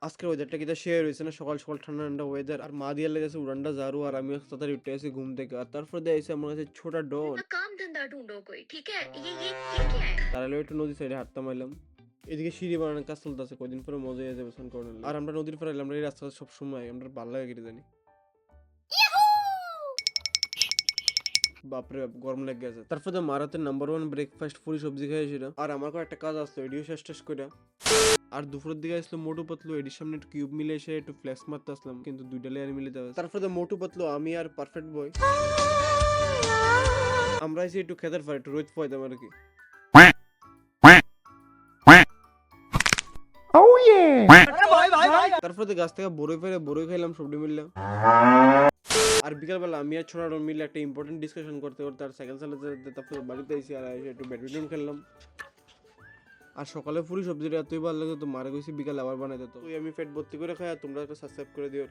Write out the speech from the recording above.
আজকের ওয়েদারটা কিতা শেয়ার হয়েছে না, সকাল সকাল ঠান্ডা ঠান্ডা ওয়েদার, আর মা দিয়ে লেগেছে উড়ানটা ঝাড়ু, আর আমি তাড়াতাড়ি উঠে আসি ঘুম থেকে। আর তারপর দেখছি আমার কাছে ছোটা ডন। काम धंधा ढूंढो कोई, ठीक है? ये क्या है? তাহলে একটু নদী সাইডে হাঁটতে মারলাম। এদিকে সিঁড়ি বানানোর কাজ চলতেছে, কদিন পরে মজা হয়ে যাবে স্নান করার। আর আমরা নদীর পাড়ে আমরা এই রাস্তা সব সময় আমরা ভালো লাগে কেটে জানি। বাপরে বাপ, গরম লেগে গেছে। তারপর তো মারাতের নাম্বার 1 ব্রেকফাস্ট পুরি সবজি খাইছিল। আর আমার একটা কাজ আসলো, এডিও শেষ করে। আর দুপুরের দিকে আসলো মোটু পাতলু, এডির সামনে একটু কিউব মিলে এসে একটু ফ্লেক্স মারতে আসলাম, কিন্তু দুইটা লেয়ার মিলে যাবে। তারপরে তো মোটু পাতলু, আমি আর পারফেক্ট বয় আমরা এসে একটু খেতার পারি, একটু রোজ পাইতাম আর কি। তারপরে তো গাছ থেকে বড়ই ফেলে বড়ই খাইলাম সবটি মিললে। আর বিকালবেলা আমি আর ছোট মিলে একটা ইম্পর্টেন্ট ডিসকাশন করতে করতে আর সাইকেল চালাতে তারপরে বাড়িতে এসে আর এসে একটু ব্যাডমিন্টন খেললাম। আর সকালে পুরি সবজিটা এতই ভালো লাগে তো মারা গেছি, বিকালে আবার বানাই দিত। আমি পেট ভর্তি করে খাই, আর তোমরা একটা সাবস্ক্রাইব করে দিও।